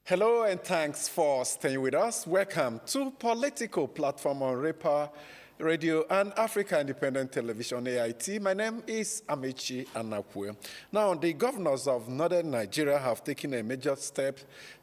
Hello and thanks for staying with us. Welcome to Political Platform on RAPA Radio and Africa Independent Television, AIT. My name is Amechi Anapwe. Now, the governors of northern Nigeria have taken a major step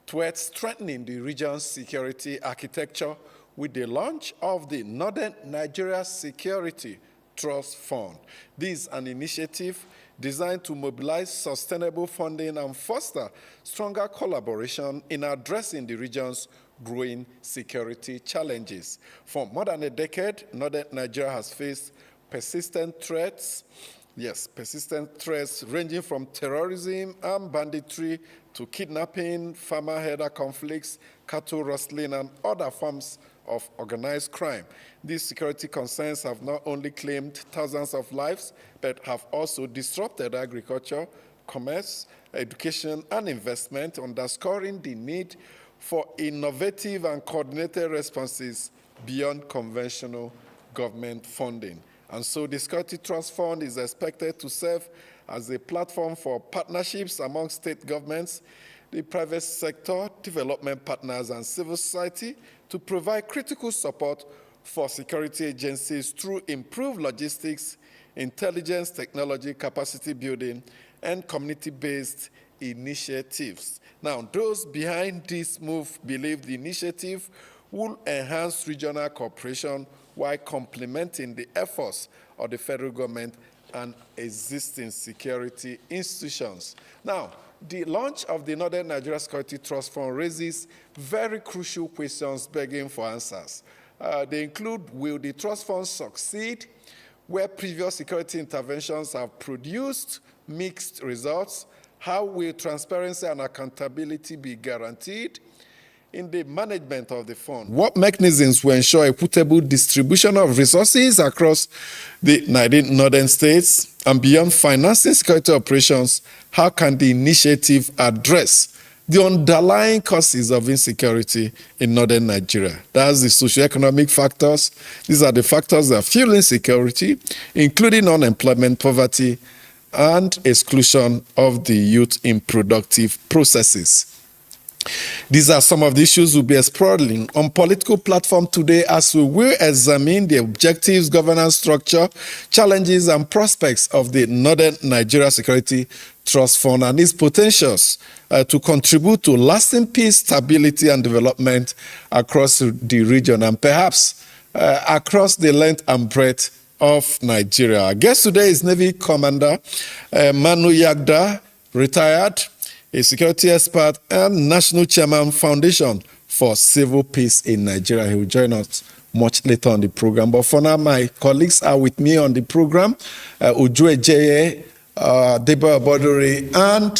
towards strengthening the region's security architecture with the launch of the Northern Nigeria Security Trust Fund. This is an initiative designed to mobilize sustainable funding and foster stronger collaboration in addressing the region's growing security challenges. For more than a decade, northern Nigeria has faced persistent threats ranging from terrorism, armed banditry, to kidnapping, farmer-herder conflicts, cattle rustling, and other forms of organized crime. These security concerns have not only claimed thousands of lives, but have also disrupted agriculture, commerce, education, and investment, underscoring the need for innovative and coordinated responses beyond conventional government funding. And so the Security Trust Fund is expected to serve as a platform for partnerships among state governments, the private sector, development partners, and civil society to provide critical support for security agencies through improved logistics, intelligence technology, capacity building, and community-based initiatives. Now, those behind this move believe the initiative will enhance regional cooperation while complementing the efforts of the federal government and existing security institutions. Now, the launch of the Northern Nigeria Security Trust Fund raises very crucial questions begging for answers. They include, will the trust fund succeed where previous security interventions have produced mixed results? How will transparency and accountability be guaranteed in the management of the fund? What mechanisms will ensure equitable distribution of resources across the 19 northern states? And beyond financing security operations, how can the initiative address the underlying causes of insecurity in northern Nigeria? That's the socio-economic factors. These are the factors that fuel insecurity, including unemployment, poverty, and exclusion of the youth in productive processes. These are some of the issues we'll be exploring on Political Platform today as we will examine the objectives, governance structure, challenges, and prospects of the Northern Nigeria Security Trust Fund and its potentials to contribute to lasting peace, stability, and development across the region and perhaps across the length and breadth of Nigeria. Our guest today is Navy Commander Manu Yagda, retired, a security expert and national chairman Foundation for Civil Peace in Nigeria. He will join us much later on the program. But for now, my colleagues are with me on the program. Uju Ejeye, Deba Abodori, and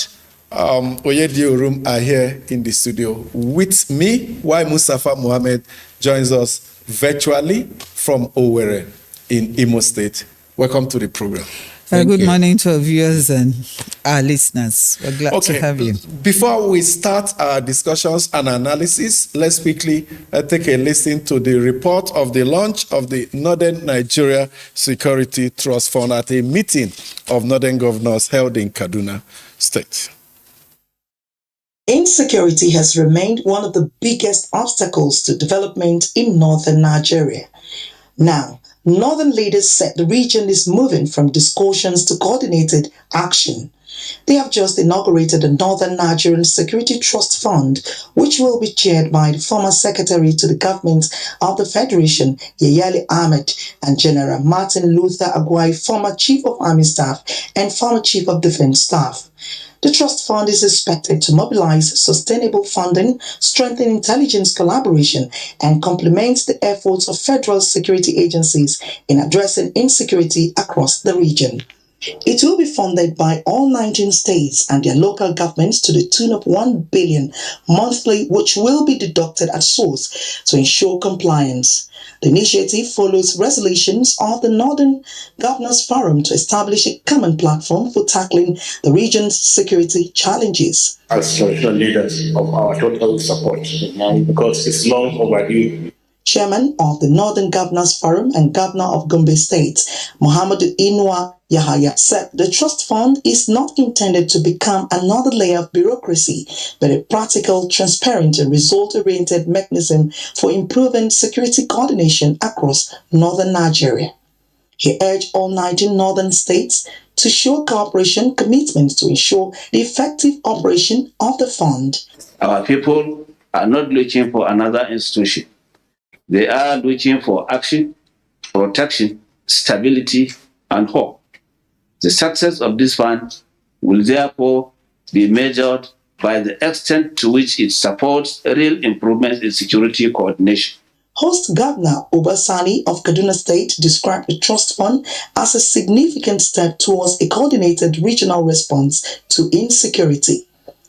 Oyedi Orum are here in the studio with me, while Mustafa Mohammed joins us virtually from Owerri in Imo State. Welcome to the program. Good morning to our viewers and our listeners. We're glad to have you. Before we start our discussions and analysis, let's quickly take a listen to the report of the launch of the Northern Nigeria Security Trust Fund at a meeting of Northern governors held in Kaduna State. Insecurity has remained one of the biggest obstacles to development in northern Nigeria. Now, northern leaders said the region is moving from discussions to coordinated action. They have just inaugurated the Northern Nigerian Security Trust Fund, which will be chaired by the former Secretary to the Government of the Federation, Yayale Ahmed, and General Martin Luther Agwai, former Chief of Army Staff and former Chief of Defense Staff. The trust fund is expected to mobilize sustainable funding, strengthen intelligence collaboration, and complement the efforts of federal security agencies in addressing insecurity across the region. It will be funded by all 19 states and their local governments to the tune of $1 billion monthly, which will be deducted at source to ensure compliance. The initiative follows resolutions of the Northern Governors Forum to establish a common platform for tackling the region's security challenges. As traditional leaders of our total support, because it's long overdue. Chairman of the Northern Governors Forum and Governor of Gombe State, Muhammad Inua Yahaya, said the trust fund is not intended to become another layer of bureaucracy, but a practical, transparent, and result-oriented mechanism for improving security coordination across northern Nigeria. He urged all 19 northern states to show cooperation commitment to ensure the effective operation of the fund. Our people are not looking for another institution. They are looking for action, protection, stability, and hope. The success of this fund will therefore be measured by the extent to which it supports real improvements in security coordination. Host Governor Obasani of Kaduna State described the trust fund as a significant step towards a coordinated regional response to insecurity.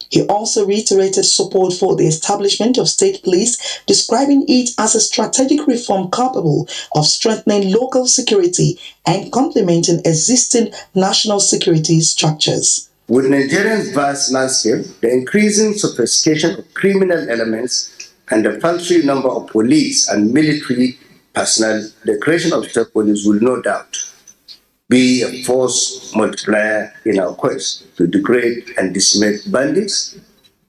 He also reiterated support for the establishment of state police, describing it as a strategic reform capable of strengthening local security and complementing existing national security structures. With Nigeria's vast landscape, the increasing sophistication of criminal elements, and the paltry number of police and military personnel, the creation of state police will no doubt be a force multiplier in our quest to degrade and dismiss bandits,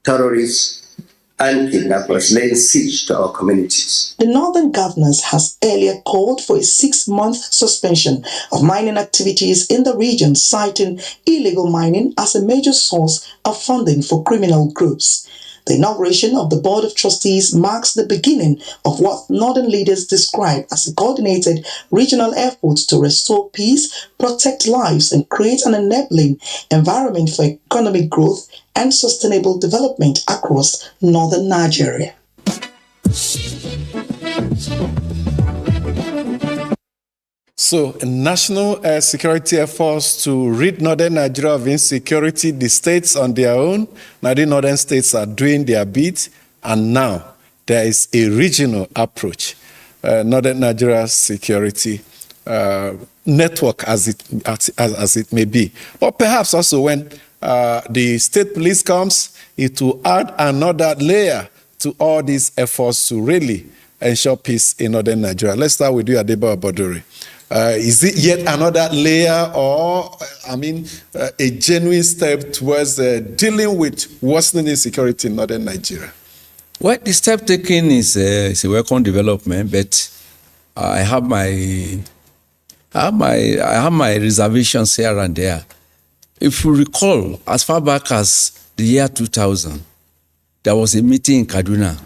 terrorists, and kidnappers laying siege to our communities. The Northern Governors has earlier called for a 6-month suspension of mining activities in the region, citing illegal mining as a major source of funding for criminal groups. The inauguration of the Board of Trustees marks the beginning of what Northern leaders describe as a coordinated regional effort to restore peace, protect lives, and create an enabling environment for economic growth and sustainable development across northern Nigeria. So, national security efforts to rid northern Nigeria of insecurity, the states on their own, now the northern states are doing their bit, and now there is a regional approach, northern Nigeria security network as it may be. But perhaps also when the state police comes, it will add another layer to all these efforts to really ensure peace in northern Nigeria. Let's start with you, Adeba Abodore. Is it yet another layer or, a genuine step towards dealing with worsening insecurity in northern Nigeria? Well, the step taken is a welcome development, but I have my reservations here and there. If you recall, as far back as the year 2000, there was a meeting in Kaduna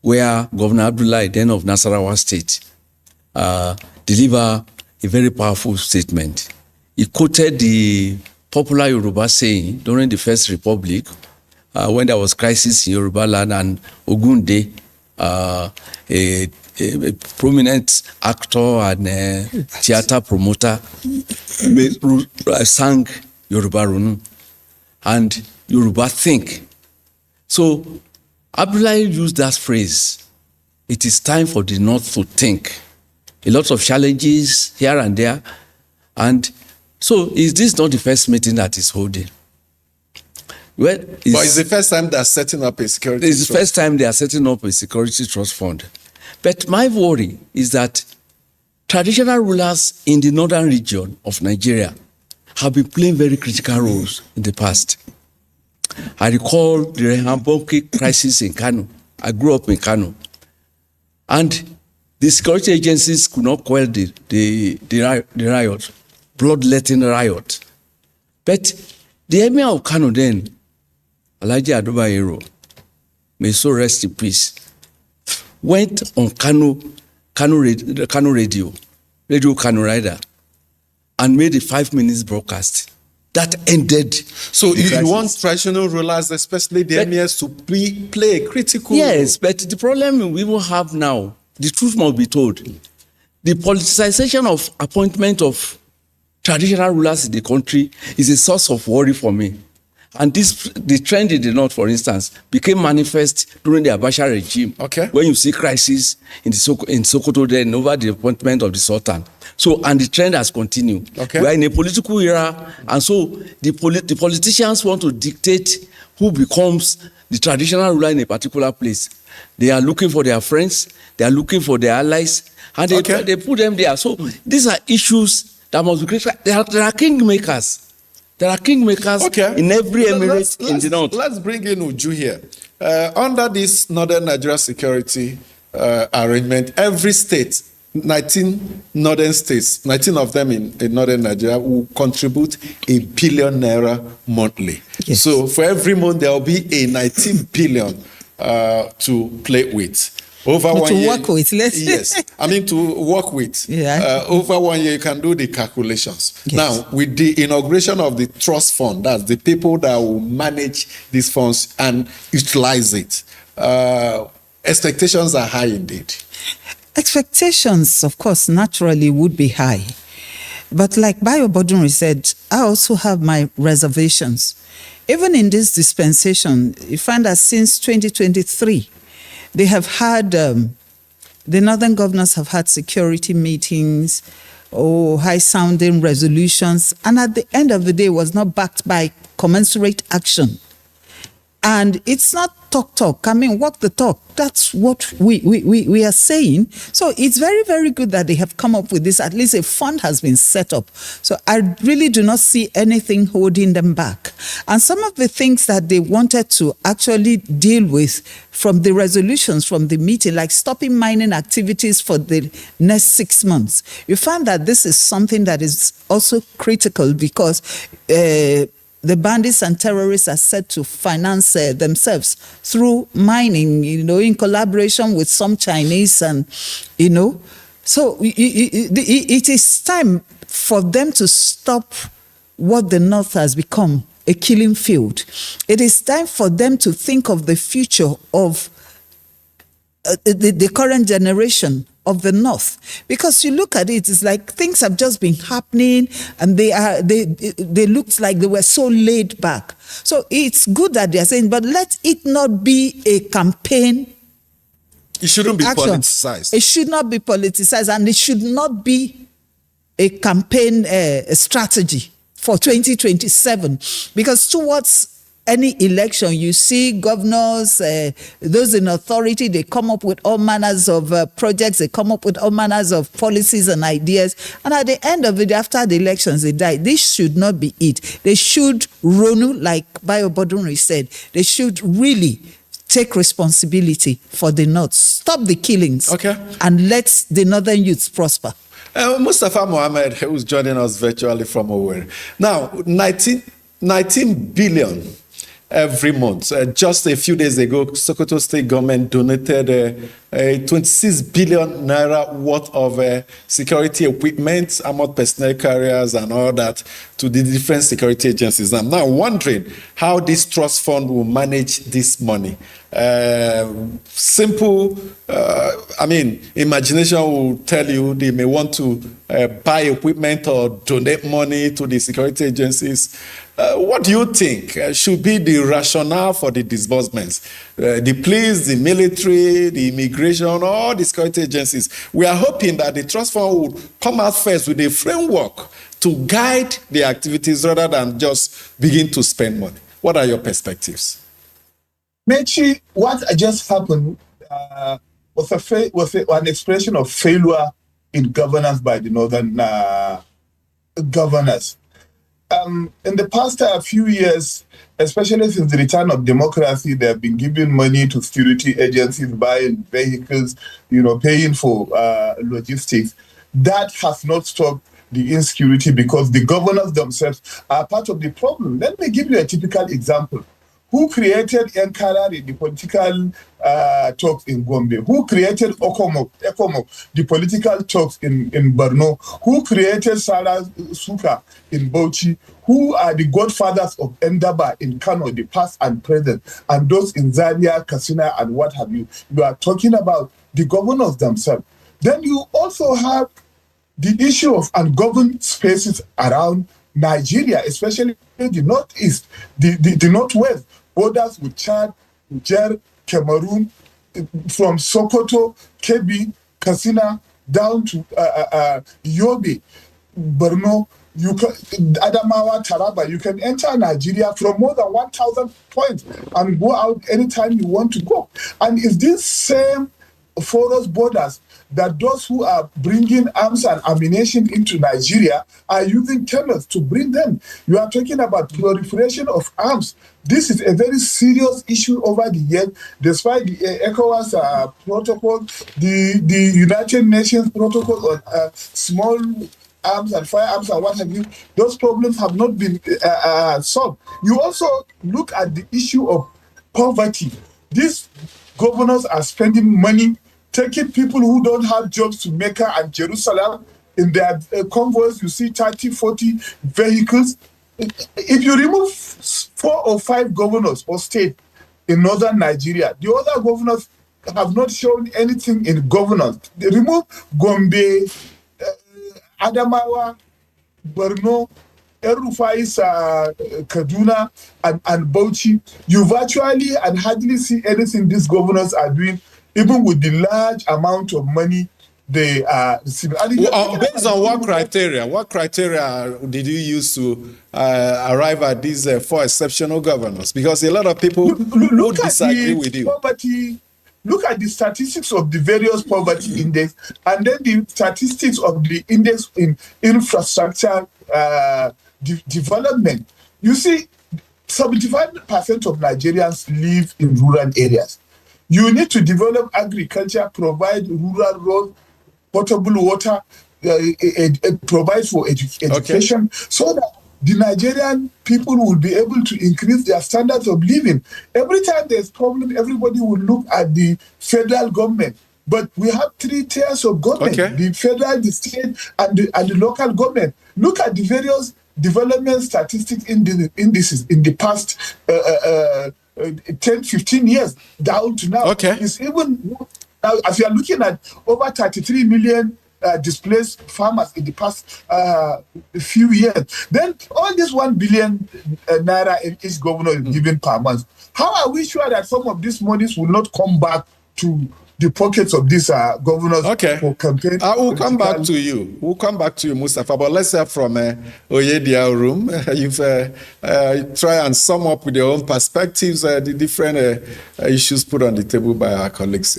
where Governor Abdullahi, then of Nasarawa State, delivered a very powerful statement. He quoted the popular Yoruba saying during the First Republic, when there was crisis in Yoruba land, and Ogunde, a prominent actor and theater promoter, sang Yoruba Runu and Yoruba Think. So Abdullahi used that phrase, it is time for the North to think. A lot of challenges here and there. And so is this not the first meeting that is holding? Well, but it's the first time they're setting up a security trust. It's the first time they are setting up a security trust fund. But my worry is that traditional rulers in the northern region of Nigeria have been playing very critical roles in the past. I recall the Rehoboth crisis in Kano. I grew up in Kano. And the security agencies could not quell the riot, bloodletting riot. But the emir of Kano then, Alhaji Adobayero, may so rest in peace, went on Kano radio Kano Rider, and made a 5-minute broadcast. That ended. So you want traditional rulers, especially the emirs, to play a critical role? Yes, but the problem we will have now, the truth must be told. The politicization of appointment of traditional rulers in the country is a source of worry for me. And the trend in the north, for instance, became manifest during the Abacha regime. Okay. When you see crisis in Sokoto then over the appointment of the Sultan. So, and the trend has continued. Okay. We are in a political era, and so the politicians want to dictate who becomes the traditional ruler in a particular place. They are looking for their friends, they are looking for their allies, and they put them there. So these are issues that must be created. There are kingmakers. There are kingmakers in every emirate in the north. Let's bring in Uju here. Under this Northern Nigeria security arrangement, every state, 19 northern states, 19 of them in Northern Nigeria, will contribute $1 billion monthly. Yes. So for every month, there will be a 19 billion to play with. Over to 1 year, work with, yes. I mean to work with. Yeah. Over 1 year, you can do the calculations. Yes. Now, with the inauguration of the trust fund, that's the people that will manage these funds and utilize it. Expectations are high indeed. Expectations, of course, naturally would be high. But like Bayo Bodunri said, I also have my reservations. Even in this dispensation, you find that since 2023, they have had, the northern governors have had security meetings, high-sounding resolutions, and at the end of the day, was not backed by commensurate action. And it's not talk. I mean, walk the talk. That's what we are saying. So it's very, very good that they have come up with this. At least a fund has been set up. So I really do not see anything holding them back. And some of the things that they wanted to actually deal with from the resolutions from the meeting, like stopping mining activities for the next 6 months, you find that this is something that is also critical because the bandits and terrorists are said to finance themselves through mining, in collaboration with some Chinese and, So it is time for them to stop what the North has become, a killing field. It is time for them to think of the future of the current generation of the North, because you look at it, it's like things have just been happening, and they looked like they were so laid back. So it's good that they are saying, but let it not be a campaign. It shouldn't be action. politicized. It should not be politicized, and it should not be a campaign strategy for 2027, because towards any election, you see governors, those in authority, they come up with all manners of projects, they come up with all manners of policies and ideas. And at the end of it, after the elections, they die. This should not be it. They should, like Bayo Bodunri said, they should really take responsibility for the North. Stop the killings. And let the northern youths prosper. Mustafa Mohammed, who's joining us virtually from Owerri. Now, 19 billion every month. Just a few days ago, Sokoto State government donated 26 billion naira worth of security equipment, armored personnel carriers, and all that to the different security agencies. I'm now wondering how this trust fund will manage this money. Simple, imagination will tell you they may want to buy equipment or donate money to the security agencies. What do you think should be the rationale for the disbursements? The police, the military, the immigration, all the security agencies. We are hoping that the trust fund will come out first with a framework to guide the activities rather than just begin to spend money. What are your perspectives? Mechi, what just happened was an expression of failure in governance by the northern governors. In the past few years, especially since the return of democracy, they have been giving money to security agencies, buying vehicles, paying for logistics. That has not stopped the insecurity because the governors themselves are part of the problem. Let me give you a typical example. Who created Enkarari, the political talks in Gombe? Who created Ecomoc, the political talks in Borno? Who created Sara Suka in Bauchi? Who are the godfathers of Endaba in Kano, the past and present, and those in Zaria, Katsina, and what have you? You are talking about the governors themselves. Then you also have the issue of ungoverned spaces around Nigeria, especially the northeast, the northwest, borders with Chad, Niger, Cameroon, from Sokoto, Kebbi, Katsina, down to Yobe, Borno, Adamawa, Taraba. You can enter Nigeria from more than 1,000 points and go out anytime you want to go. And it's this same porous borders that those who are bringing arms and ammunition into Nigeria are using camels to bring them. You are talking about proliferation of arms. This is a very serious issue over the years, despite the ECOWAS protocol, the United Nations protocol on small arms and firearms and what have you. Those problems have not been solved. You also look at the issue of poverty. These governors are spending money taking people who don't have jobs to Mecca and Jerusalem. In their convoys, you see 30, 40 vehicles. If you remove 4 or 5 governors or states in northern Nigeria, the other governors have not shown anything in governance. They remove Gombe, Adamawa, Borno, El-Rufai's Kaduna, and Bauchi. You virtually and hardly see anything these governors are doing, even with the large amount of money they are receiving. Based on what criteria? What criteria did you use to arrive at these 4 exceptional governors? Because a lot of people would disagree with you. Poverty, look at the statistics of the various poverty index, and then the statistics of the index in infrastructure development. You see, 75% of Nigerians live in rural areas. You need to develop agriculture, provide rural roads, potable water, provide for education, so that the Nigerian people will be able to increase their standards of living. Every time there's problem, everybody will look at the federal government. But we have 3 tiers of government: the federal, the state, and the local government. Look at the various development statistics indices in the past 10, 15 years down to now. It's even now, as you are looking at over 33 million displaced farmers in the past few years. Then all this 1 billion naira each governor is given per month. How are we sure that some of these monies will not come back to the pockets of these governors for campaign? We'll come back to you. We'll come back to you, Mustafa. But let's hear from Oyedia room. You've try and sum up with your own perspectives the different issues put on the table by our colleagues.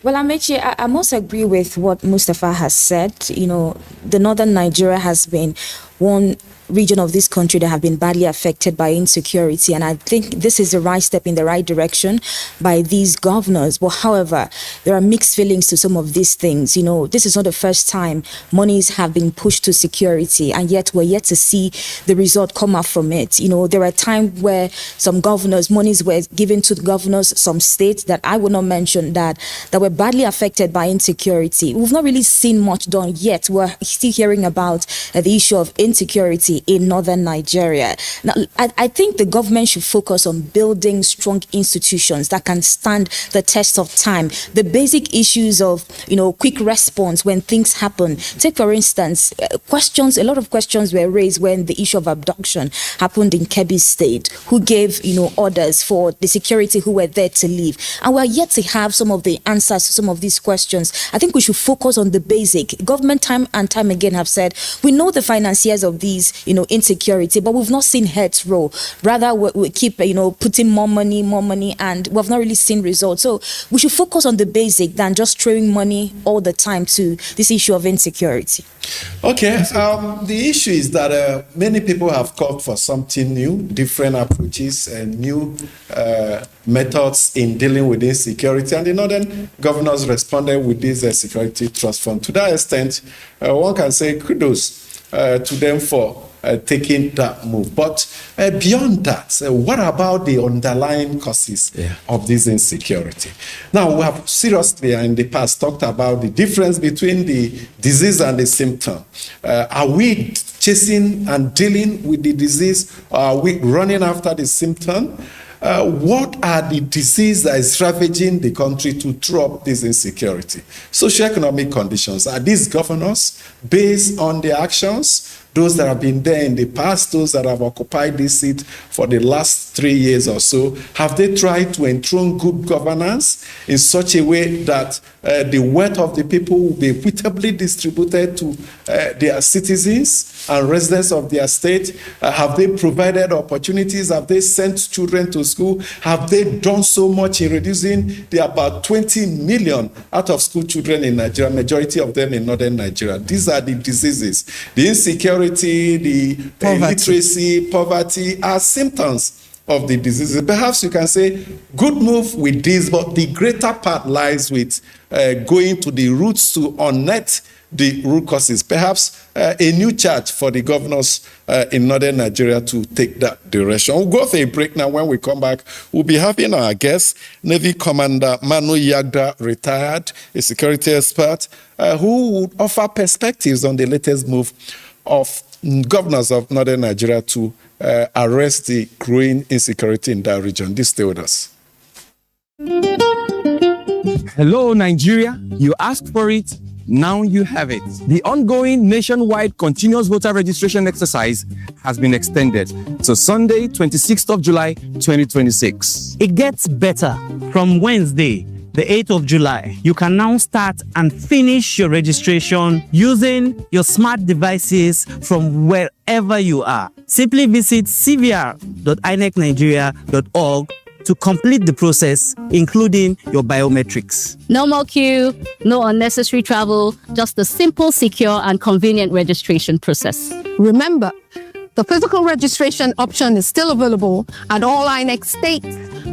Well, Amechi, I must agree with what Mustafa has said. You know, the northern Nigeria has been one region of this country that have been badly affected by insecurity, and I think this is the right step in the right direction by these governors. But however, there are mixed feelings to some of these things. You know, this is not the first time monies have been pushed to security, and yet we're yet to see the result come out from it. You know, there are times where some governors, monies were given to the governors, some states that I will not mention that were badly affected by insecurity. We've not really seen much done yet. We're still hearing about the issue of insecurity in northern Nigeria. Now, I think the government should focus on building strong institutions that can stand the test of time. The basic issues of, you know, quick response when things happen. Take, for instance, a lot of questions were raised when the issue of abduction happened in Kebbi State. Who gave, you know, orders for the security who were there to leave? And we're yet to have some of the answers to some of these questions. I think we should focus on the basic. Government time and time again have said, we know the financiers of these, you know, insecurity, but we've not seen heads roll. Rather, we keep, you know, putting more money, and we've not really seen results. So we should focus on the basic than just throwing money all the time to this issue of insecurity. Okay, the issue is that many people have called for something new, different approaches and new methods in dealing with insecurity, and the northern governors responded with this security trust fund. To that extent, one can say kudos to them for taking that move. But beyond that, what about the underlying causes of this insecurity? Now, we have seriously in the past talked about the difference between the disease and the symptom. Are we chasing and dealing with the disease? Or are we running after the symptom? what are the diseases that is ravaging the country to throw up this insecurity? Socio-economic conditions. Are these governors based on their actions? Those that have been there in the past, those that have occupied this seat for the last 3 years or so, have they tried to enthrone good governance in such a way that the wealth of the people will be equitably distributed to their citizens and residents of their state? Have they provided opportunities? Have they sent children to school? Have they done so much in reducing the about 20 million out-of-school children in Nigeria, majority of them in northern Nigeria? These are the diseases. The insecurity, the illiteracy, poverty are symptoms of the diseases. Perhaps you can say, good move with this, but the greater part lies with going to the roots to unearth the root causes. Perhaps a new charge for the governors in northern Nigeria to take that direction. We'll go for a break now. When we come back, we'll be having our guest, Navy Commander Manu Yagda, retired, a security expert, who would offer perspectives on the latest move of governors of northern Nigeria to arrest the growing insecurity in that region. This stay with us. Hello, Nigeria. You asked for it. Now you have it. The ongoing nationwide continuous voter registration exercise has been extended to Sunday, 26th of July, 2026. It gets better. From Wednesday, the 8th of July, you can now start and finish your registration using your smart devices from wherever you are. Simply visit cvr.inecnigeria.org to complete the process, including your biometrics. No more queue, no unnecessary travel, just a simple, secure, and convenient registration process. Remember, the physical registration option is still available at all INEC state,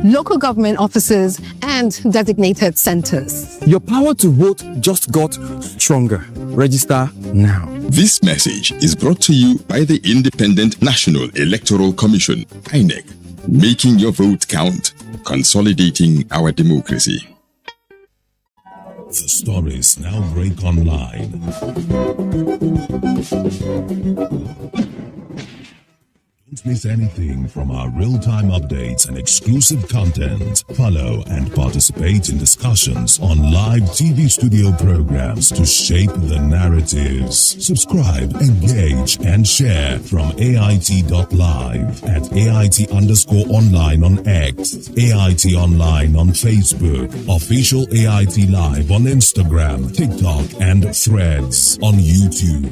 local government offices, and designated centers. Your power to vote just got stronger. Register now. This message is brought to you by the Independent National Electoral Commission, INEC. Making your vote count, consolidating our democracy. The stories now break online. Don't miss anything from our real-time updates and exclusive content. Follow and participate in discussions on live TV studio programs to shape the narratives. Subscribe, engage, and share from AIT.live at AIT_online on X, AIT Online on Facebook, Official AIT Live on Instagram, TikTok, and Threads on YouTube.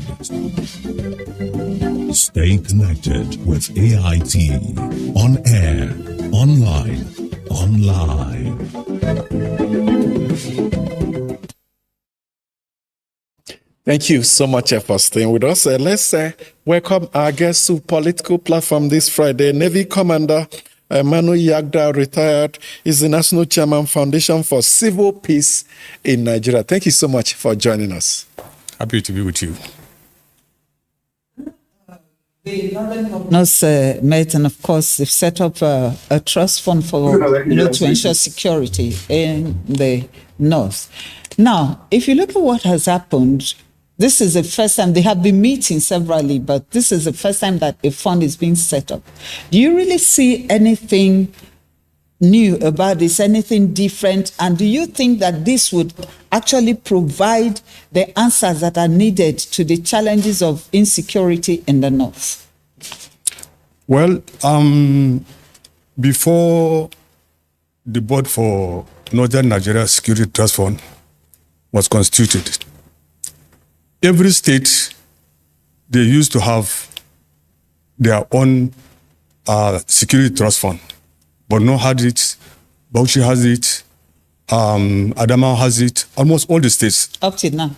Stay connected with AIT, on air, online, online. Thank you so much for staying with us. Let's welcome our guest to Political Platform this Friday. Navy Commander Manu Yagda, retired, is the National Chairman, Foundation for Civil Peace in Nigeria. Thank you so much for joining us. Happy to be with you. The Northern Governors met, and of course they've set up a trust fund for to ensure security in the north. Now, if you look at what has happened, this is the first time they have been meeting severally, but this is the first time that a fund is being set up. Do you really see anything new about this, anything different? And do you think that this would actually provide the answers that are needed to the challenges of insecurity in the north? Well, before the board for Northern Nigeria Security Trust Fund was constituted, every state, they used to have their own security trust fund. Borno had it, Bauchi has it, Adamawa has it, almost all the states. Up till now?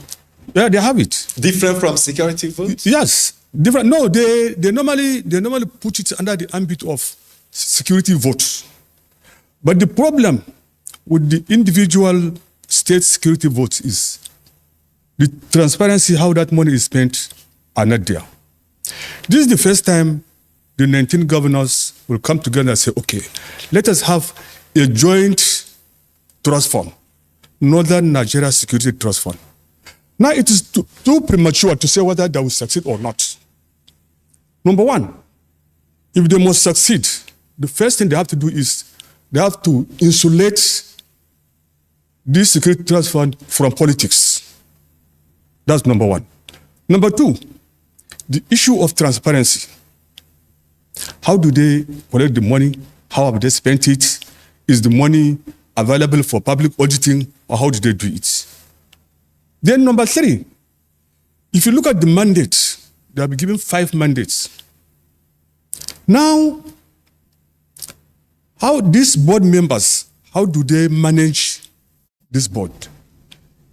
Yeah, they have it. Different from security votes? Yes, different. No, they normally put it under the ambit of security votes. But the problem with the individual state security votes is the transparency, how that money is spent, are not there. This is the first time the 19 governors will come together and say, okay, let us have a joint trust fund, Northern Nigeria Security Trust Fund. Now, it is too premature to say whether they will succeed or not. Number one, if they must succeed, the first thing they have to do is they have to insulate this security trust fund from politics. That's number one. Number two, the issue of transparency. How do they collect the money? How have they spent it? Is the money available for public auditing, or how do they do it? Then number three, if you look at the mandate, they have been given 5 mandates. Now, how these board members, how do they manage this board?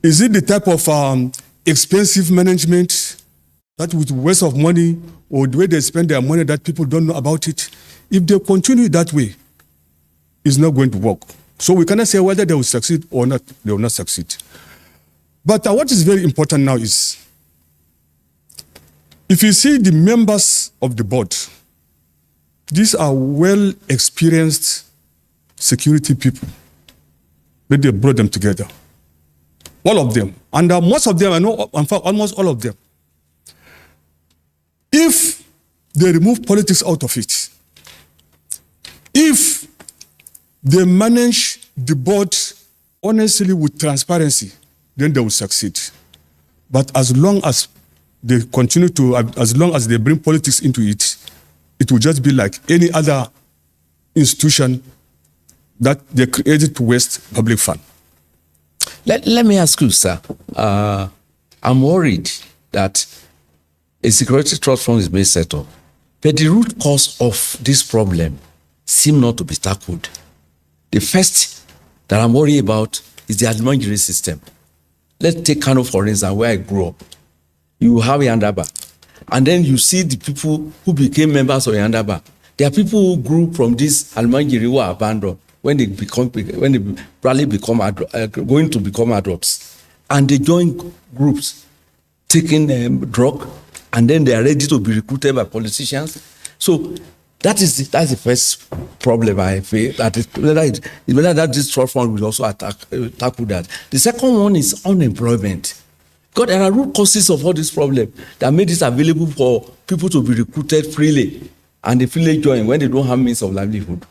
Is it the type of expensive management that with waste of money, or the way they spend their money that people don't know about it? If they continue that way, it's not going to work. So we cannot say whether they will succeed or not, they will not succeed. But what is very important now is, if you see the members of the board, these are well-experienced security people. But they brought them together. All of them. And most of them, I know, in fact, almost all of them. If they remove politics out of it, if they manage the board honestly with transparency, then they will succeed. But as long as they continue to, as long as they bring politics into it, it will just be like any other institution that they created to waste public fund. Let me ask you, sir. I'm worried that a security trust fund is being set up, but the root cause of this problem seems not to be tackled. The first that I'm worried about is the administrative system. Let's take Kano, for instance, where I grew up. You have Yandaba, and then you see the people who became members of Yandaba. There are people who grew from this Almanjiri who are abandoned when they probably become going to become adults, and they join groups taking drug, and then they are ready to be recruited by politicians. So that's the first problem I feel, that whether that this trust fund will also tackle that. The second one is unemployment. Because there are root causes of all this problem that made it available for people to be recruited freely, and they freely join when they don't have means of livelihood.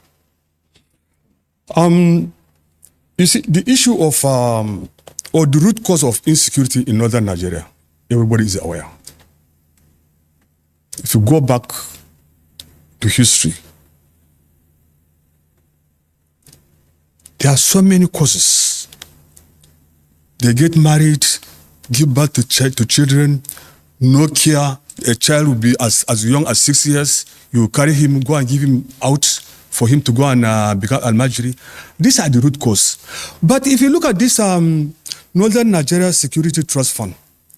You see, the issue of, or the root cause of insecurity in northern Nigeria, everybody is aware. If you go back to history, there are so many causes. They get married, give birth to children, no care. A child will be as young as 6 years. You carry him, go and give him out for him to go and become Almajiri. These are the root cause. But if you look at this Northern Nigeria Security Trust Fund,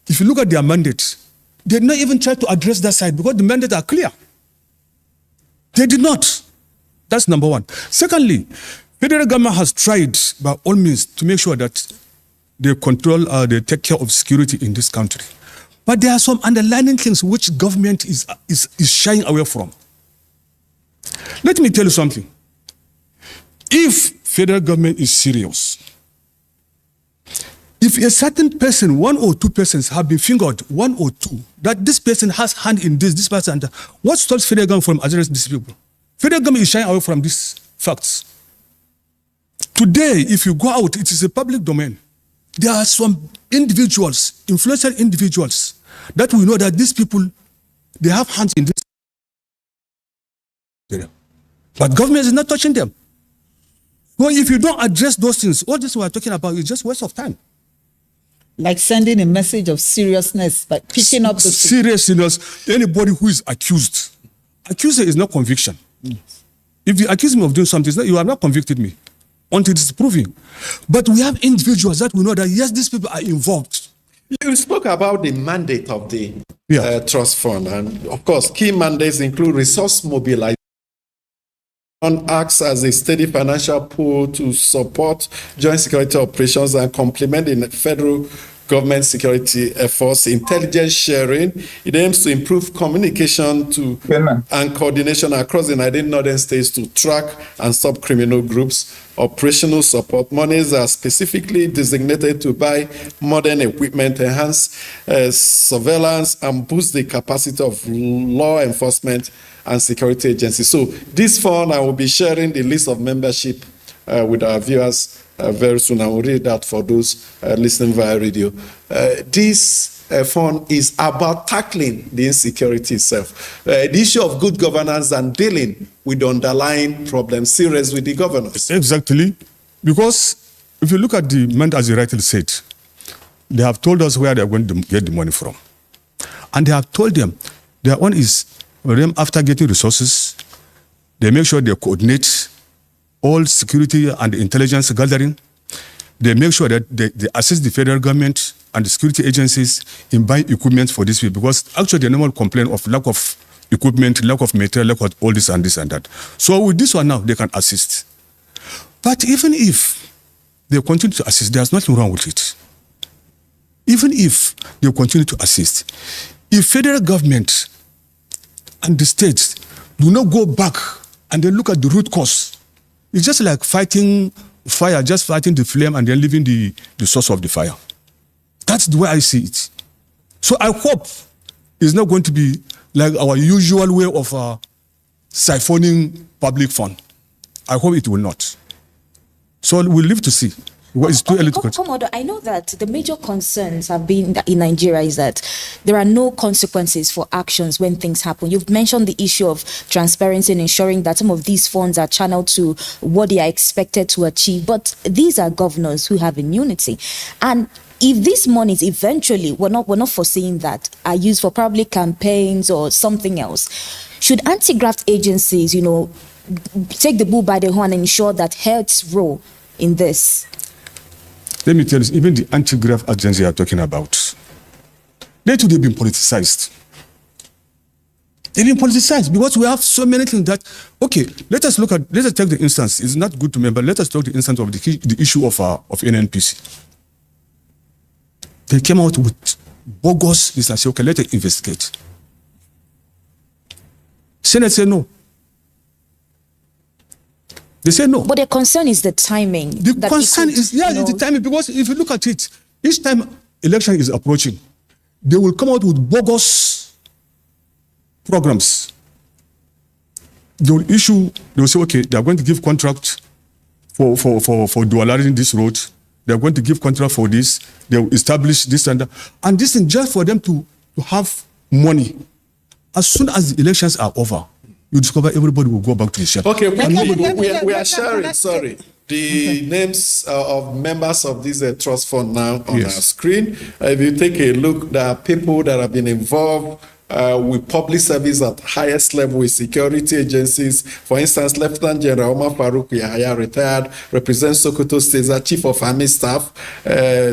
if you look at their mandate, they did not even try to address that side because the mandates are clear. They did not. That's number one. Secondly, federal government has tried by all means to make sure that they control, they take care of security in this country. But there are some underlying things which government is shying away from. Let me tell you something. If federal government is serious, if a certain person, 1 or 2 persons have been fingered, 1 or 2, that this person has hand in this person, what stops federal government from addressing these people? Federal government is shying away from these facts. Today, if you go out, it is a public domain. There are some individuals, influential individuals, that we know that these people, they have hands in this area. But government is not touching them. So if you don't address those things, all this we are talking about is just waste of time. Like sending a message of seriousness by picking up the seriousness. Anybody who is accused is not conviction. Yes. If you accuse me of doing something, you have not convicted me until it is proven. But we have individuals that we know that yes, these people are involved. You spoke about the mandate of the trust fund, and of course, key mandates include resource mobilization. Acts as a steady financial pool to support joint security operations and complement the federal government security efforts, intelligence sharing. It aims to improve communication and coordination across the 19 northern states to track and stop criminal groups. Operational support monies are specifically designated to buy modern equipment, enhance surveillance, and boost the capacity of law enforcement and security agencies. So this fund, I will be sharing the list of membership with our viewers very soon. I will read that for those listening via radio. This fund is about tackling the insecurity itself. The issue of good governance and dealing with the underlying problems serious with the governors. Exactly. Because if you look at the man, as you rightly said, they have told us where they are going to get the money from. And they have told them their one is, after getting resources, they make sure they coordinate all security and intelligence gathering. They make sure that they assist the federal government and the security agencies in buying equipment for this people, because actually they normally complain of lack of equipment, lack of material, lack of all this and this and that. So with this one now, they can assist. But even if they continue to assist, there's nothing wrong with it. Even if they continue to assist, if federal government and the states do not go back and they look at the root cause, it's just like fighting fire, just fighting the flame and then leaving the source of the fire. That's the way I see it. So I hope it's not going to be like our usual way of siphoning public fund. I hope it will not. So we'll live to see. It's too early to continue. Commodore, I know that the major concerns have been in Nigeria is that there are no consequences for actions when things happen. You've mentioned the issue of transparency and ensuring that some of these funds are channeled to what they are expected to achieve. But these are governors who have immunity. And if these monies eventually, we're not foreseeing that, are used for probably campaigns or something else, should anti-graft agencies, take the bull by the horn and ensure that health's role in this? Let me tell you, even the anti-graft agency you are talking about, they too, they've been politicized. They've been politicized because we have so many things that, okay, let us take the instance. It's not good to remember. Let us take the instance of the issue of NNPC. They came out with bogus this and say, okay, let us investigate. Senate said no. They say no. But the concern is the timing. The concern is the timing, because if you look at it, each time election is approaching, they will come out with bogus programs. They will say, okay, they are going to give contract for dualizing this road. They are going to give contract for this. They will establish this and that. And this is just for them to have money. As soon as the elections are over, you discover everybody will go back to the shop. Okay, we are sharing, the names of members of this trust fund now on our screen. If you take a look, there are people that have been involved with public service at highest level with security agencies. For instance, Lieutenant General Omar Farouk Yahaya, retired, represents Sokoto State as Chief of Army Staff.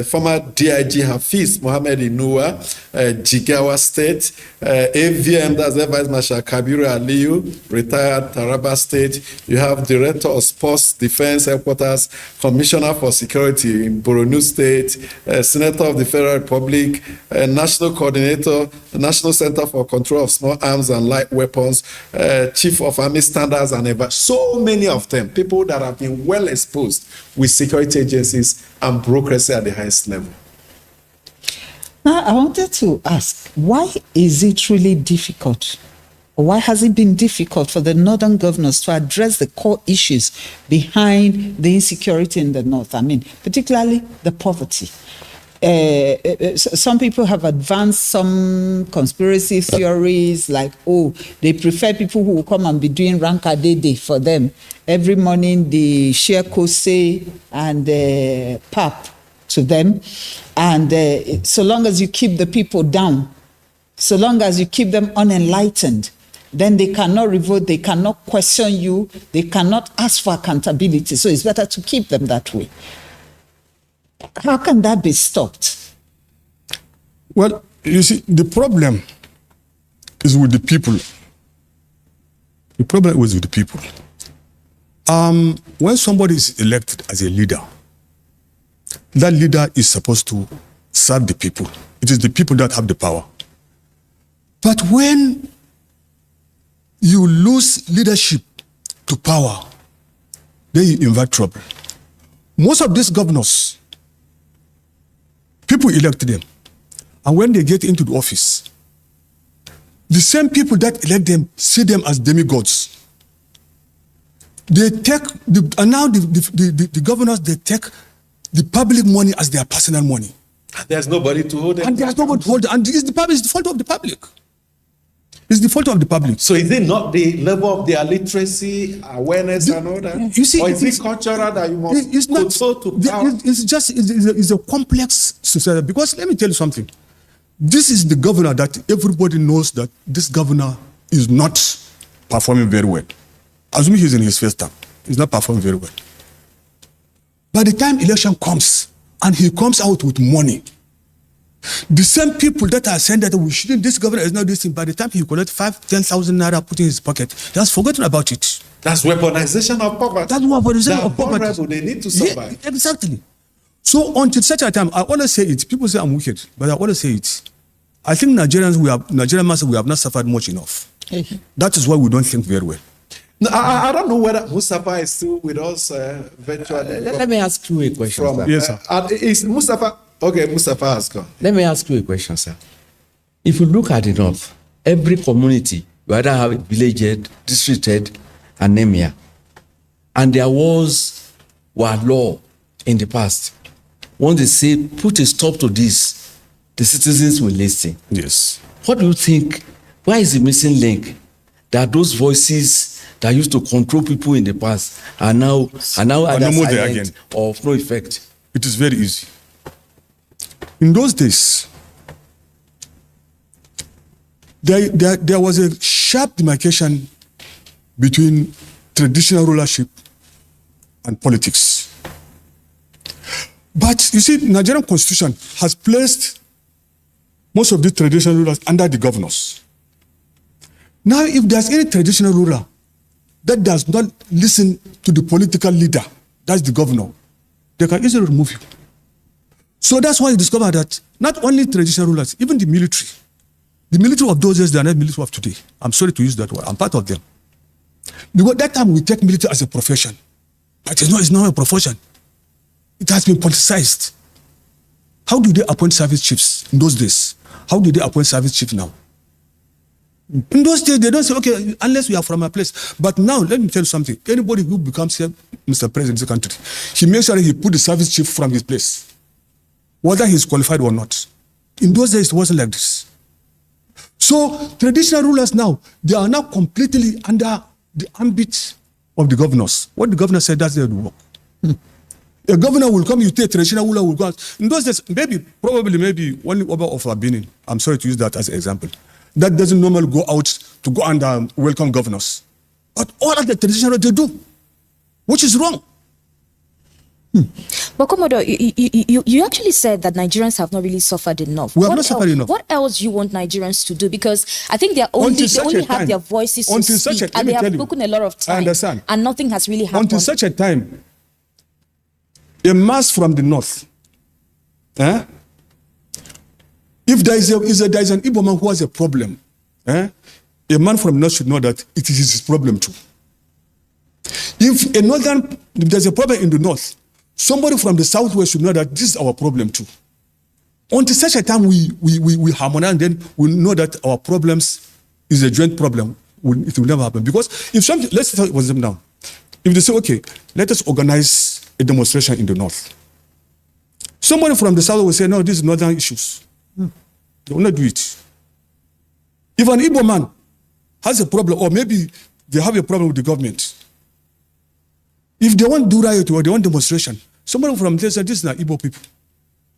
Former DIG Hafiz Mohammed Inua, Jigawa State. AVM, that's Vice Marshal Kabiru Aliyu, retired, Taraba State. You have Director of Sports Defense Headquarters, Commissioner for Security in Borno State, Senator of the Federal Republic, National Coordinator, National Center for Control of Small Arms and Light Weapons, Chief of Army Standards, and so many of them, people that have been well exposed with security agencies and bureaucracy at the highest level. Now, I wanted to ask, why is it really difficult? Why has it been difficult for the northern governors to address the core issues behind the insecurity in the north? I mean, particularly the poverty. Some people have advanced some conspiracy theories like, they prefer people who will come and be doing rankadede for them. Every morning they share kose and pap to them. And so long as you keep the people down, so long as you keep them unenlightened, then they cannot revolt, they cannot question you, they cannot ask for accountability. So it's better to keep them that way. How can that be stopped? Well, you see, the problem is with the people. The problem is with the people. When somebody is elected as a leader, that leader is supposed to serve the people. It is the people that have the power. But when you lose leadership to power, then you invite trouble. Most of these governors, people elect them. And when they get into the office, the same people that elect them see them as demigods. They take, the governors, they take the public money as their personal money. There's nobody to hold them. And there's nobody to hold them. And it's the fault of the public. It's the fault of the public. So is it not the level of their literacy, awareness, and all that? You see, or is it cultural that you must it's a complex society. Because let me tell you something. This is the governor that everybody knows that this governor is not performing very well. Assuming he's in his first term, he's not performing very well. By the time election comes, and he comes out with money, the same people that are saying that this governor is not this thing, by the time he collects 5,000-10,000 naira put in his pocket, he has forgotten about it. That's weaponization of poverty. That's weaponization of poverty. They need to survive. Yeah, exactly. So until such a time, I always say it. People say I'm wicked, but I always say it. I think Nigerian masses, we have not suffered much enough. That is why we don't think very well. No, I don't know whether Mustafa is still with us virtually. Let me ask you a question, sir. Yes, sir. Is Mustafa? Okay, Mustafa has gone. Let me ask you a question, sir. If you look at the north, every community, you either have village head, district head, and emir. And there was law in the past. Once they say, put a stop to this, the citizens will listen. Yes. What do you think? Why is the missing link? That those voices that used to control people in the past are now either silent or of no effect. It is very easy. In those days, there was a sharp demarcation between traditional rulership and politics. But you see, the Nigerian constitution has placed most of these traditional rulers under the governors. Now, if there's any traditional ruler that does not listen to the political leader, that's the governor, they can easily remove you. So that's why you discover that not only traditional rulers, even the military of those days, they are not military of today. I'm sorry to use that word. I'm part of them. Because that time we take military as a profession. But it's not a profession. It has been politicized. How do they appoint service chiefs in those days? How do they appoint service chiefs now? In those days, they don't say, okay, unless we are from a place. But now, let me tell you something. Anybody who becomes Mr. President of the country, he makes sure he put the service chief from his place, whether he's qualified or not. In those days, it wasn't like this. So, traditional rulers now, they are now completely under the ambit of the governors. What the governor said, that's their work. A governor will come, you take traditional ruler will go out. In those days, maybe only Oba of Benin. I'm sorry to use that as an example. That doesn't normally go out to go and welcome governors. But all of the traditional they do, which is wrong. But Commodore, you actually said that Nigerians have not really suffered enough. We have not suffered enough. What else do you want Nigerians to do? Because I think they only have their voices to speak, and they have spoken a lot of time. I understand. And nothing has really happened. Until such a time, a mass from the north, if there is an Igbo man who has a problem, a man from the north should know that it is his problem too. If there's a problem in the north, somebody from the southwest should know that this is our problem too. Until such a time we harmonize, and then we know that our problems is a joint problem. It will never happen. Because if something, let's talk about them now. If they say, okay, let us organize a demonstration in the north. Somebody from the south will say, no, these are northern issues. They will not do it. If an Igbo man has a problem, or maybe they have a problem with the government, if they want to do riot or they want demonstration, somebody from there says, this is not Igbo people.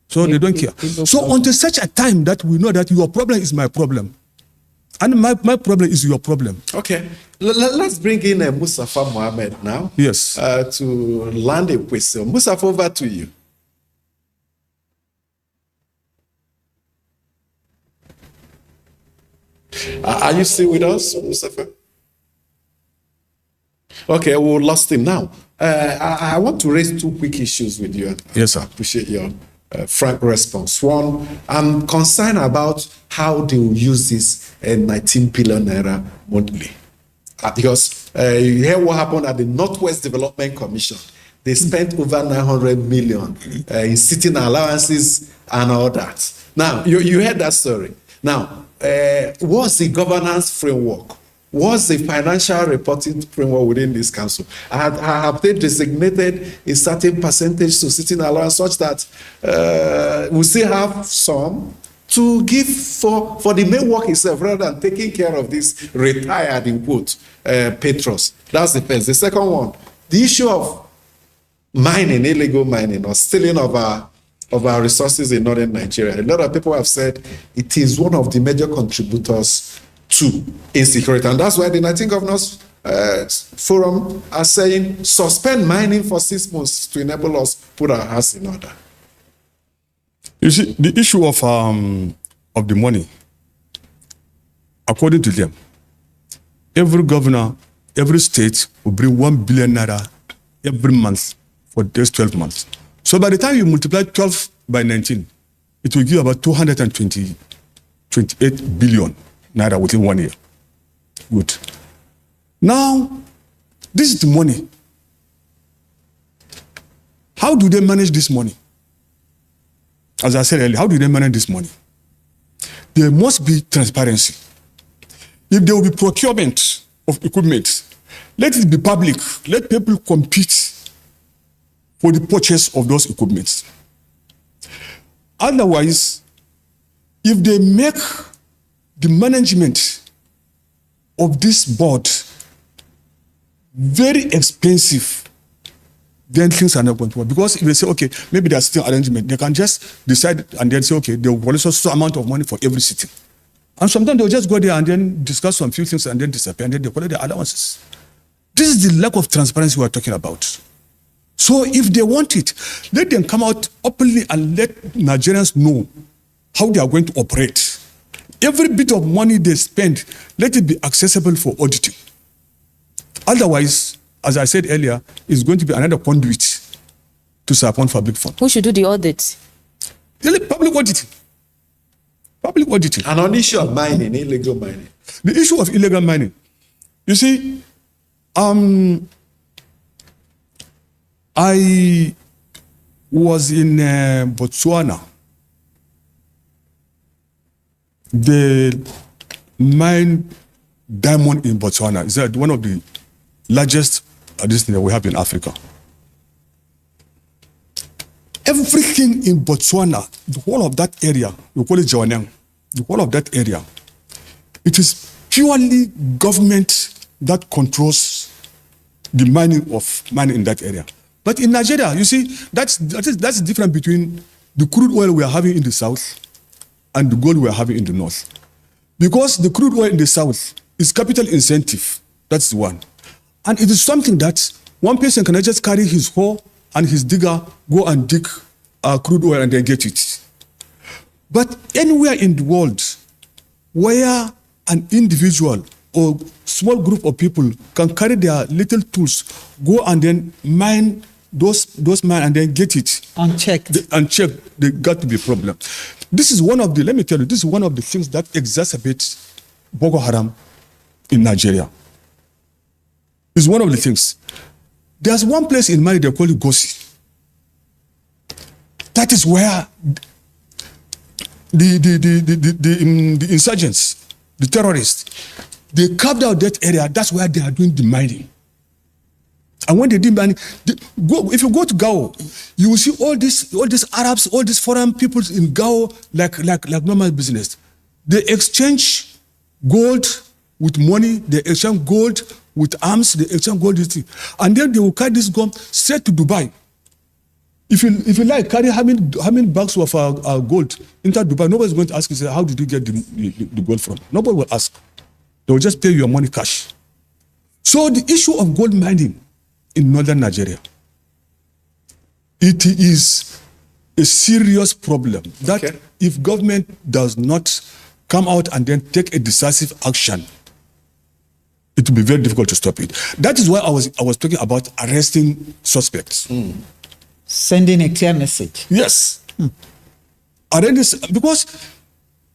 So they don't care. So until such a time that we know that your problem is my problem, and my problem is your problem. Okay. Let's bring in Mustafa Mohammed now. Yes. To land a question. Mustafa, over to you. Are you still with us, Mustafa? Okay, we lost him now. I want to raise two quick issues with you. Yes, sir. I appreciate your frank response. One, I'm concerned about how they will use this 19 billion naira monthly. Because you hear what happened at the Northwest Development Commission. They spent over 900 million in sitting allowances and all that. Now, you heard that story. Now, what's the governance framework? What's the financial reporting framework within this council? Have they designated a certain percentage to sitting allowance such that we still have some to give for the main work itself rather than taking care of this retired in quote patrons? That's the first. The second one, the issue of mining, illegal mining or stealing of our resources in northern Nigeria. A lot of people have said it is one of the major contributors to insecurity. And that's why the 19 Governors Forum are saying suspend mining for 6 months to enable us put our house in order. You see, the issue of the money, according to them, every governor, every state will bring 1 billion naira every month for these 12 months. So by the time you multiply 12 by 19, it will give about 228 billion naira within 1 year. Good. Now, this is the money. How do they manage this money? As I said earlier, how do they manage this money? There must be transparency. If there will be procurement of equipment, let it be public. Let people compete for the purchase of those equipments. Otherwise, if they make the management of this board very expensive, then things are not going to work. Because if they say, okay, maybe there's still arrangement, they can just decide and then say, okay, they will release so amount of money for every city. And sometimes they'll just go there and then discuss some few things and then disappear and then they collect their allowances. This is the lack of transparency we're talking about. So if they want it, let them come out openly and let Nigerians know how they are going to operate. Every bit of money they spend, let it be accessible for auditing. Otherwise, as I said earlier, it's going to be another conduit to siphon public funds. Who should do the audit? Public auditing. Public auditing. And on the issue of mining, illegal mining. The issue of illegal mining. You see, I was in Botswana. They mine diamond in Botswana. It's one of the largest that we have in Africa. Everything in Botswana, the whole of that area, we call it Jawaneng, the whole of that area, it is purely government that controls the mining in that area. But in Nigeria, you see, that's the difference between the crude oil we are having in the south and the gold we are having in the north. Because the crude oil in the south is capital incentive. That's the one. And it is something that one person can just carry his hoe and his digger, go and dig crude oil and then get it. But anywhere in the world where an individual or small group of people can carry their little tools, go and then mine those mine and then get it unchecked, they got to be a problem. This is one of the, let me tell you, this is one of the things that exacerbates Boko Haram in Nigeria. It's one of the things. There's one place in Mali, they call it Gosi. That is where the insurgents, the terrorists, they carved out that area. That's where they are doing the mining. And when they did mining, if you go to Gao, you will see all these Arabs, all these foreign people in Gao like normal business. They exchange gold with money, they exchange gold with arms, they exchange gold with things. And then they will carry this gum straight to Dubai. If you like, carry how many bags of gold into Dubai, nobody's going to ask you, say, how did you get the gold from? Nobody will ask. They will just pay your money cash. So the issue of gold mining in northern Nigeria, it is a serious problem that if government does not come out and then take a decisive action, it will be very difficult to stop it. That is why I was talking about arresting suspects. Sending a clear message. Yes. And then because,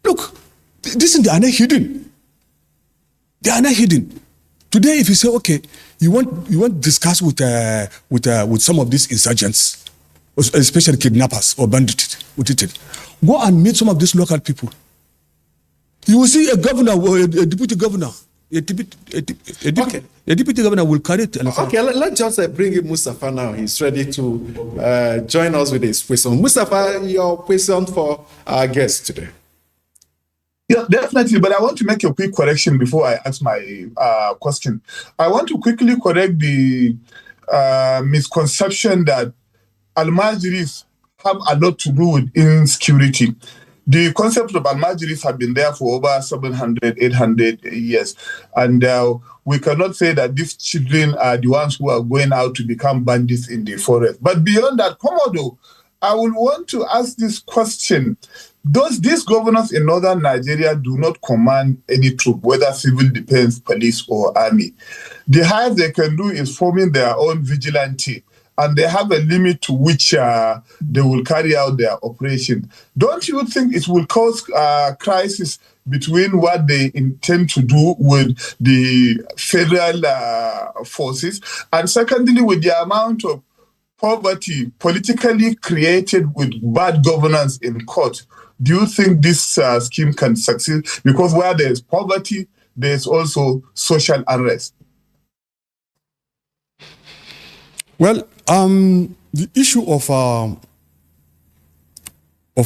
look, these things, they are not hidden. They are not hidden. Today, if you say, okay, you want to discuss with some of these insurgents, especially kidnappers or bandits, go and meet some of these local people. You will see a governor or a deputy governor. A deputy governor will carry it. Okay, let's just bring in Mustafa now. He's ready to join us with his question. Mustafa, your question for our guest today. Yeah, definitely. But I want to make a quick correction before I ask my question. I want to quickly correct the misconception that Al-Majiris have a lot to do with insecurity. The concept of Al-Majiris have been there for over 700, 800 years. And we cannot say that these children are the ones who are going out to become bandits in the forest. But beyond that, Komodo, I would want to ask this question. These governors in northern Nigeria do not command any troop, whether civil defense, police, or army. The highest they can do is forming their own vigilante, and they have a limit to which they will carry out their operation. Don't you think it will cause crisis between what they intend to do with the federal forces? And secondly, with the amount of poverty politically created with bad governance in court, do you think this scheme can succeed? Because where there is poverty, there is also social unrest. Well, the issue of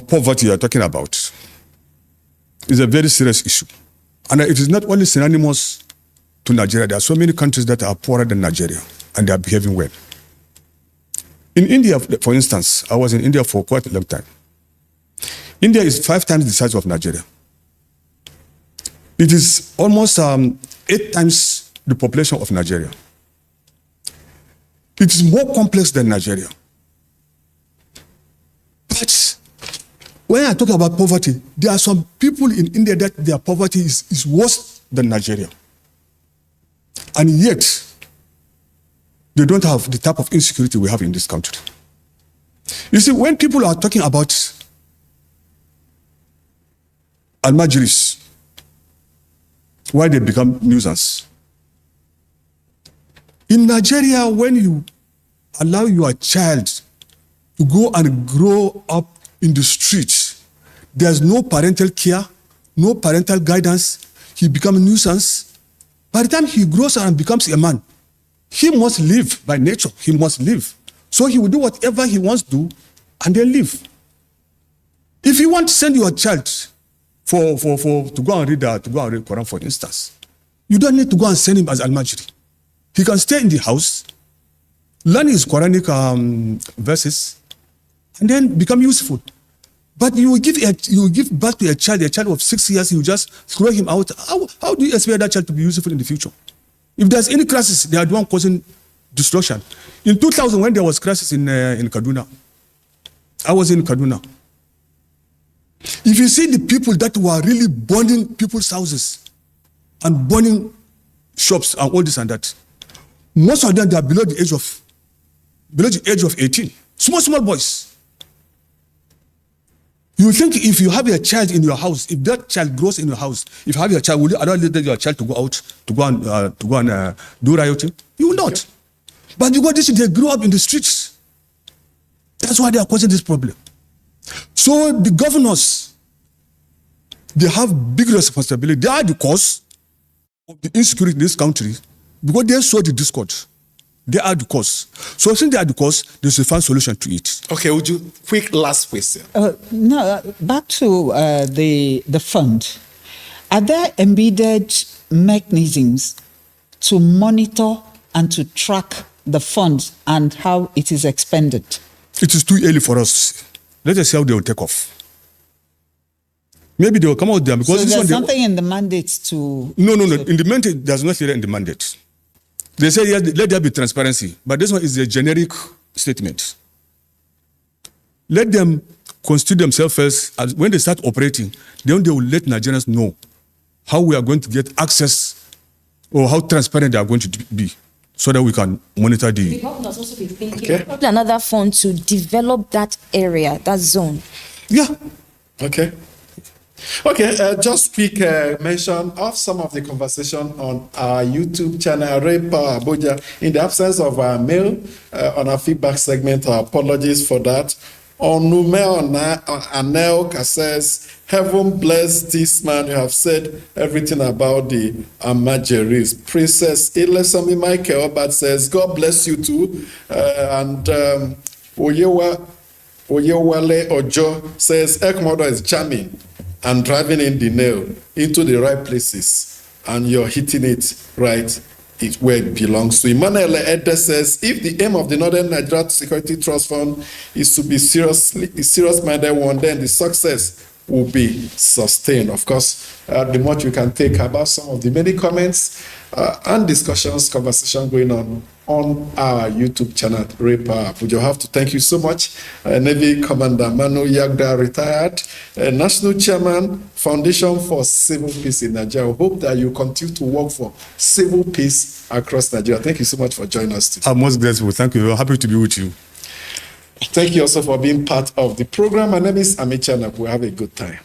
poverty you're talking about is a very serious issue. And it is not only synonymous to Nigeria. There are so many countries that are poorer than Nigeria, and they are behaving well. In India, for instance, I was in India for quite a long time. India is 5 times the size of Nigeria. It is almost 8 times the population of Nigeria. It is more complex than Nigeria. But when I talk about poverty, there are some people in India that their poverty is worse than Nigeria. And yet, they don't have the type of insecurity we have in this country. You see, when people are talking about Al-Majiris, why they become nuisance. In Nigeria, when you allow your child to go and grow up in the streets, there's no parental care, no parental guidance, he becomes a nuisance. By the time he grows up and becomes a man, he must live by nature, he must live. So he will do whatever he wants to do and then live. If you want to send your child to go and read Quran, for instance, you don't need to go and send him as Al-Majri. He can stay in the house, learn his Quranic verses, and then become useful. But you will give birth to a child of 6 years, you just throw him out. How do you expect that child to be useful in the future? If there's any crisis, they are the one causing destruction. In 2000, when there was crisis in Kaduna, I was in Kaduna. If you see the people that were really burning people's houses and burning shops and all this and that, most of them they are below the age of 18. Small boys. You think if you have a child in your house, if that child grows in your house, if you have your child, will you allow your child to go out to go and do rioting? You will not. But because they grew up in the streets, that's why they are causing this problem. So the governors, they have big responsibility. They are the cause of the insecurity in this country because they saw the discord. They are the cause. So since they are the cause, they should find solution to it. Okay, would you quick last question? Back to the fund. Are there embedded mechanisms to monitor and to track the fund and how it is expended? It is too early for us. Let us see how they will take off. Maybe they will come out there because so this there's one. Something in the mandate to. No. In the mandate, there's nothing in the mandate. They say yes, let there be transparency, but this one is a generic statement. Let them constitute themselves first. As when they start operating, then they will let Nigerians know how we are going to get access or how transparent they are going to be. so that we can monitor The the. governor must also be thinking probably another fund to develop that area, that zone. Yeah. Okay. Okay, just quick mention of some of the conversation on our YouTube channel, Ray Power Abuja. In the absence of our mail on our feedback segment, our apologies for that. Onume Anelka says, heaven bless this man. You have said everything about the Amajeris. Princess Ilesami Michael Obad says, God bless you too. Oyewale Ojo says, Ekmodo is jamming and driving in the nail into the right places, and you're hitting it right where it belongs to. Emmanuel Ede says, if the aim of the Northern Nigeria Security Trust Fund is to be serious-minded one, then the success will be sustained. Of course, the much we can take about some of the many comments and discussions, conversation going on our YouTube channel, Ray Power Abuja. I have to thank you so much. Navy Commander Manu Yagda, retired, National Chairman, Foundation for Civil Peace in Nigeria. I hope that you continue to work for civil peace across Nigeria. Thank you so much for joining us today. I'm most grateful. Thank you. We're happy to be with you. Thank you also for being part of the program. My name is Amicha Napu. Have a good time.